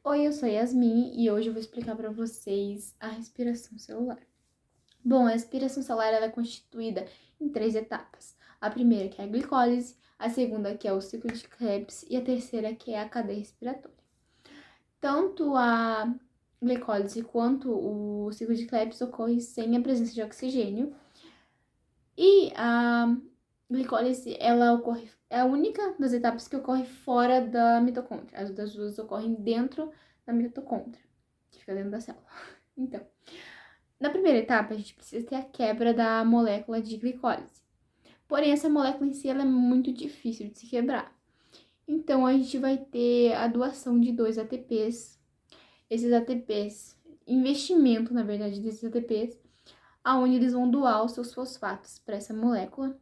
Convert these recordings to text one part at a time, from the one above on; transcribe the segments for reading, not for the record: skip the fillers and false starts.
Oi, eu sou Yasmin e hoje eu vou explicar para vocês a respiração celular. Bom, a respiração celular ela é constituída em três etapas. A primeira que é a glicólise, a segunda que é o ciclo de Krebs e a terceira que é a cadeia respiratória. Tanto a glicólise quanto o ciclo de Krebs ocorre sem a presença de oxigênio e a glicólise ela ocorre é a única das etapas que ocorre fora da mitocôndria. As outras duas ocorrem dentro da mitocôndria, que fica dentro da célula. Então, na primeira etapa, a gente precisa ter a quebra da molécula de glicólise. Porém, essa molécula em si ela é muito difícil de se quebrar. Então, a gente vai ter a doação de dois ATPs. Esses ATPs, investimento, na verdade, desses ATPs, aonde eles vão doar os seus fosfatos para essa molécula,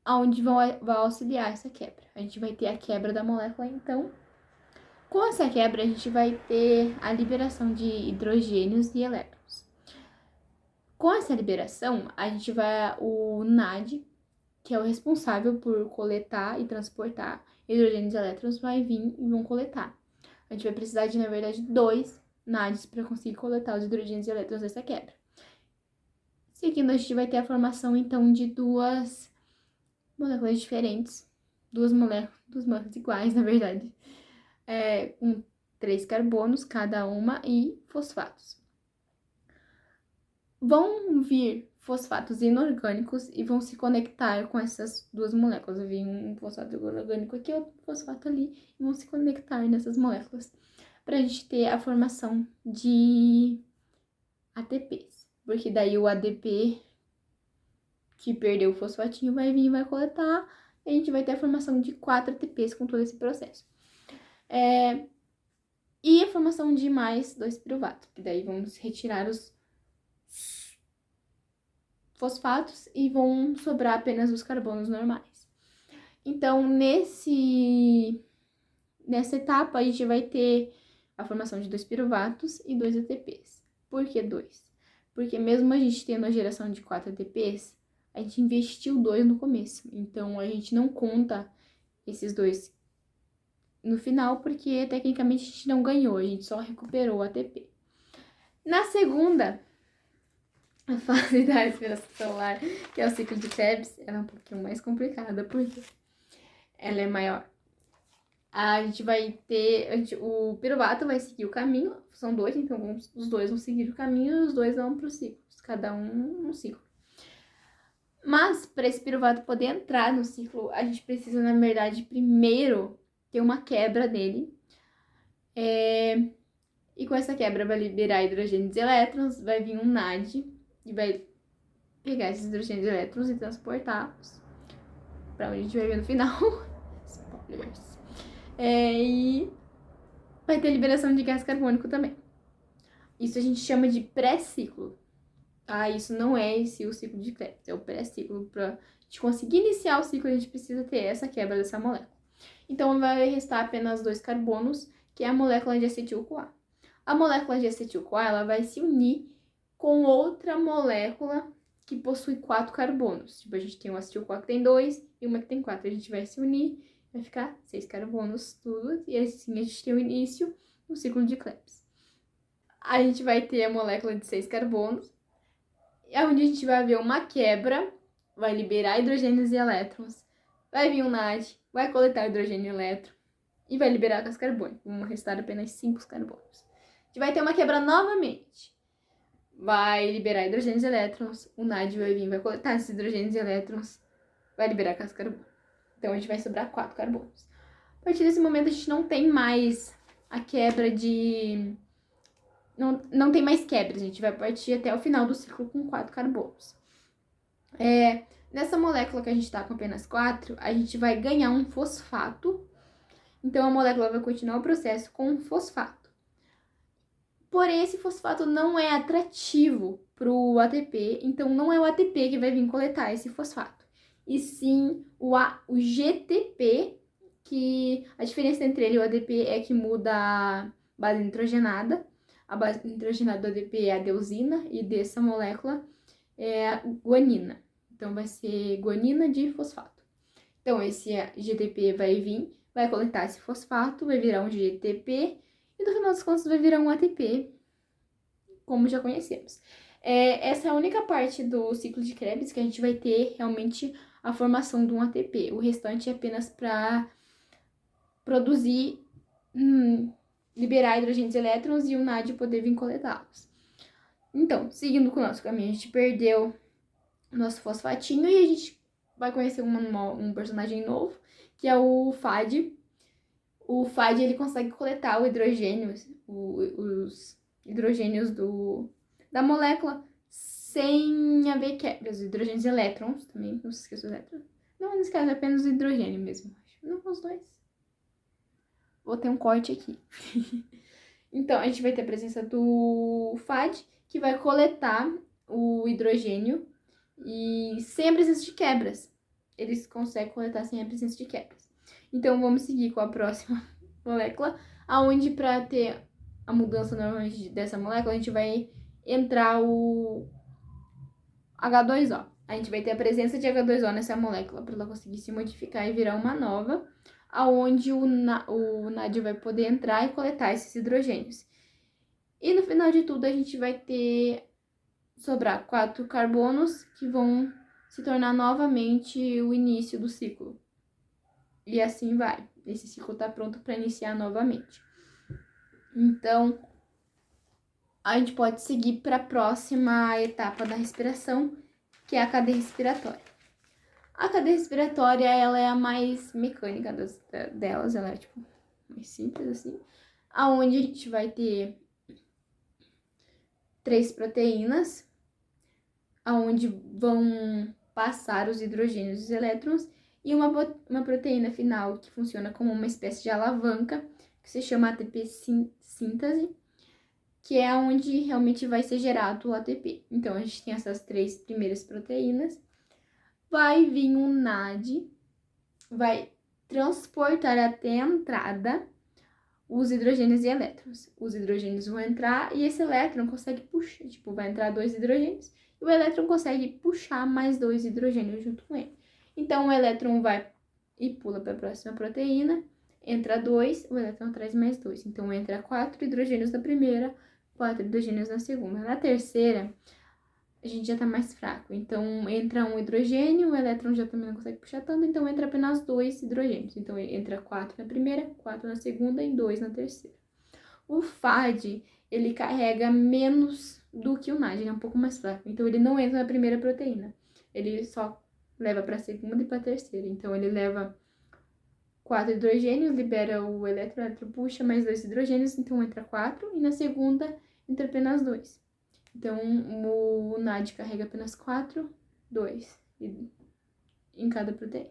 aonde vai auxiliar essa quebra. A gente vai ter a quebra da molécula, então. Com essa quebra, a gente vai ter a liberação de hidrogênios e elétrons. Com essa liberação, a gente vai o NAD, que é o responsável por coletar e transportar hidrogênios e elétrons, vai vir e vão coletar. A gente vai precisar de, na verdade, dois NADs para conseguir coletar os hidrogênios e elétrons dessa quebra. Seguindo, a gente vai ter a formação, então, de duas moléculas diferentes, duas moléculas iguais, na verdade, com 3 carbonos cada uma e fosfatos. Vão vir fosfatos inorgânicos e vão se conectar com essas duas moléculas. Vai vir um fosfato orgânico aqui, outro fosfato ali, e vão se conectar nessas moléculas para a gente ter a formação de ATPs. Porque daí o ADP que perdeu o fosfatinho vai vir e vai coletar, e a gente vai ter a formação de 4 ATPs com todo esse processo. E a formação de mais 2 piruvatos, que daí vamos retirar os fosfatos e vão sobrar apenas os carbonos normais. Então, nessa etapa, a gente vai ter a formação de 2 piruvatos e 2 ATPs. Por que 2? Porque mesmo a gente tendo a geração de 4 ATPs, a gente investiu 2 no começo. Então, a gente não conta esses 2 no final, porque tecnicamente a gente não ganhou, a gente só recuperou o ATP. Na segunda a fase da respiração celular, que é o ciclo de Krebs, ela é um pouquinho mais complicada, porque ela é maior. A gente vai ter, o piruvato vai seguir o caminho, são 2, então os 2 vão seguir o caminho e os 2 vão pro ciclo, cada um ciclo. Mas, para esse piruvato poder entrar no ciclo, a gente precisa, na verdade, primeiro ter uma quebra dele. E com essa quebra vai liberar hidrogênios e elétrons, vai vir um NAD e vai pegar esses hidrogênios e elétrons e transportá-los para onde a gente vai ver no final. Spoilers. E vai ter liberação de gás carbônico também. Isso a gente chama de pré-ciclo. Tá? Isso não é o ciclo de Krebs, é o pré-ciclo. Para a gente conseguir iniciar o ciclo, a gente precisa ter essa quebra dessa molécula. Então, vai restar apenas 2 carbonos, que é a molécula de acetil-CoA. A molécula de acetil-CoA ela vai se unir com outra molécula que possui 4 carbonos. Tipo, a gente tem um acetil-CoA que tem 2 e uma que tem 4. A gente vai se unir, vai ficar 6 carbonos tudo, e assim a gente tem o início do ciclo de Krebs. A gente vai ter a molécula de 6 carbonos, onde a gente vai ver uma quebra, vai liberar hidrogênios e elétrons, vai vir um NAD, vai coletar hidrogênio e elétron e vai liberar gás carbônico. Vão restar apenas 5 carbonos. A gente vai ter uma quebra novamente. Vai liberar hidrogênios e elétrons, o NAD vai vir, vai coletar esses hidrogênios e elétrons, vai liberar gás carbônico. Então, a gente vai sobrar 4 carbonos. A partir desse momento, a gente não tem mais a quebra de... Não tem mais quebras, a gente vai partir até o final do ciclo com 4 carbonos. Nessa molécula que a gente está com apenas 4, a gente vai ganhar um fosfato. Então, a molécula vai continuar o processo com um fosfato. Porém, esse fosfato não é atrativo para o ATP, então não é o ATP que vai vir coletar esse fosfato. E sim o GTP, que a diferença entre ele e o ADP é que muda a base nitrogenada. A base nitrogenada do ADP é a adenosina e dessa molécula é a guanina. Então, vai ser guanina de fosfato. Então, esse GTP vai vir, vai coletar esse fosfato, vai virar um GTP, E no final das contas vai virar um ATP, como já conhecemos. Essa é a única parte do ciclo de Krebs que a gente vai ter realmente a formação de um ATP. O restante é apenas para produzir, liberar hidrogênios e elétrons e o NAD poder vir coletá-los. Então, seguindo com o nosso caminho, a gente perdeu o nosso fosfatinho e a gente vai conhecer um personagem novo, que é o FAD. O FAD, ele consegue coletar o hidrogênio, os hidrogênios da molécula sem haver quebras. Os hidrogênios e elétrons também, não se esqueça dos elétrons. Não, nesse caso é apenas o hidrogênio mesmo. Não, os dois. Vou ter um corte aqui. Então, a gente vai ter a presença do FAD, que vai coletar o hidrogênio e sem a presença de quebras. Eles conseguem coletar sem a presença de quebras. Então, vamos seguir com a próxima molécula, aonde para ter a mudança normalmente dessa molécula, a gente vai entrar o H2O. A gente vai ter a presença de H2O nessa molécula para ela conseguir se modificar e virar uma nova, aonde o NAD vai poder entrar e coletar esses hidrogênios. E no final de tudo, a gente vai sobrar 4 carbonos que vão se tornar novamente o início do ciclo. E assim vai. Esse ciclo está pronto para iniciar novamente. Então, a gente pode seguir para a próxima etapa da respiração, que é a cadeia respiratória. A cadeia respiratória, ela é a mais mecânica delas, ela é tipo mais simples assim, aonde a gente vai ter 3 proteínas, aonde vão passar os hidrogênios e os elétrons, e uma proteína final que funciona como uma espécie de alavanca, que se chama ATP síntese, que é onde realmente vai ser gerado o ATP. Então, a gente tem essas 3 primeiras proteínas, vai vir um NAD, vai transportar até a entrada os hidrogênios e elétrons. Os hidrogênios vão entrar e esse elétron consegue puxar, tipo, vai entrar 2 hidrogênios e o elétron consegue puxar mais 2 hidrogênios junto com ele. Então, o elétron vai e pula para a próxima proteína, entra 2, o elétron traz mais 2. Então, entra 4 hidrogênios na primeira, 4 hidrogênios na segunda. Na terceira, a gente já tá mais fraco. Então, entra um hidrogênio, o elétron já também não consegue puxar tanto, então entra apenas 2 hidrogênios. Então, entra 4 na primeira, 4 na segunda e 2 na terceira. O FAD, ele carrega menos do que o NAD, ele é um pouco mais fraco. Então, ele não entra na primeira proteína. Ele só leva para a segunda e para a terceira. Então, ele leva 4 hidrogênios, libera o elétron puxa mais 2 hidrogênios, então entra 4. E na segunda, entra apenas 2. Então, o NAD carrega apenas 4, 2 em cada proteína.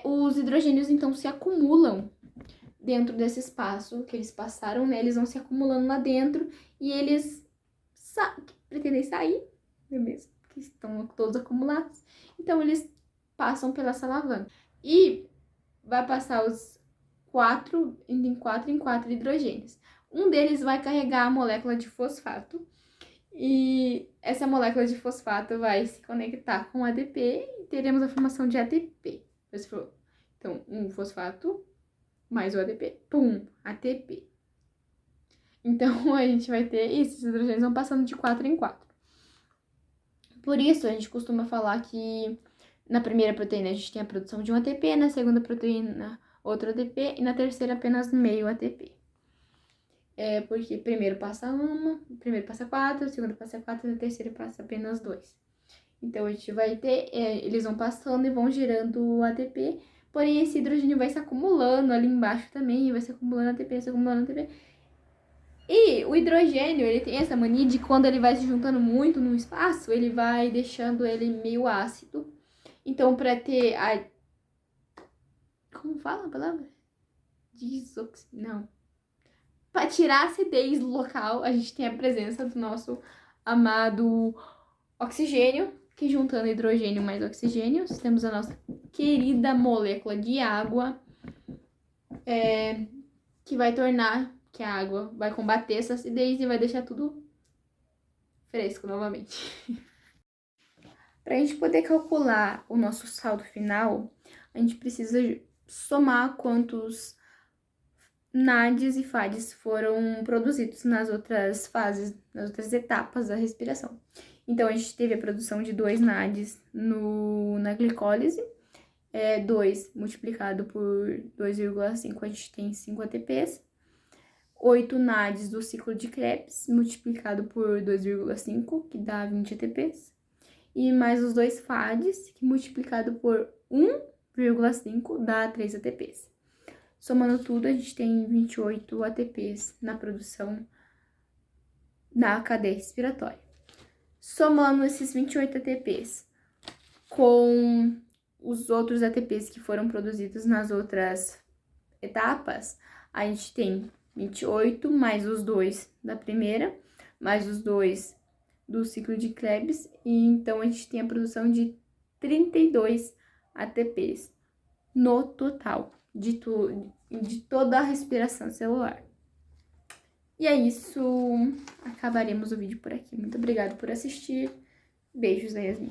Os hidrogênios, então, se acumulam dentro desse espaço que eles passaram, né? Eles vão se acumulando lá dentro e eles pretendem sair, não é mesmo? Que estão todos acumulados. Então, eles passam pela essa alavanca. E vai passar os 4 em 4 hidrogênios. Um deles vai carregar a molécula de fosfato e essa molécula de fosfato vai se conectar com o ADP e teremos a formação de ATP. Então, um fosfato mais o ADP, pum, ATP. Então, a gente vai ter isso, esses hidrogênios vão passando de 4 em 4. Por isso, a gente costuma falar que na primeira proteína a gente tem a produção de um ATP, na segunda proteína outro ATP e na terceira apenas meio ATP. Porque primeiro passa 4, segundo passa 4 e na terceira passa apenas 2. Então, a gente vai ter, eles vão passando e vão gerando o ATP, porém esse hidrogênio vai se acumulando ali embaixo também, vai se acumulando ATP, se acumulando ATP. E o hidrogênio, ele tem essa mania de quando ele vai se juntando muito num espaço, ele vai deixando ele meio ácido. Então, para ter a... Como fala a palavra? Não. Para tirar a acidez local, a gente tem a presença do nosso amado oxigênio, que juntando hidrogênio mais oxigênio, temos a nossa querida molécula de água, que vai tornar que a água vai combater essa acidez e vai deixar tudo fresco novamente. Para a gente poder calcular o nosso saldo final, a gente precisa somar quantos NADs e FADs foram produzidos nas outras fases, nas outras etapas da respiração. Então, a gente teve a produção de 2 NADs na glicólise, 2 multiplicado por 2,5, a gente tem 5 ATPs. 8 NADs do ciclo de Krebs, multiplicado por 2,5, que dá 20 ATPs. E mais os 2 FADs, que multiplicado por 1,5 dá 3 ATPs. Somando tudo, a gente tem 28 ATPs na produção na cadeia respiratória. Somando esses 28 ATPs com os outros ATPs que foram produzidos nas outras etapas, a gente tem 28 mais os 2 da primeira, mais os 2 do ciclo de Krebs, e então a gente tem a produção de 32 ATPs no total de toda a respiração celular. E é isso, acabaremos o vídeo por aqui. Muito obrigada por assistir. Beijos da Yasmin.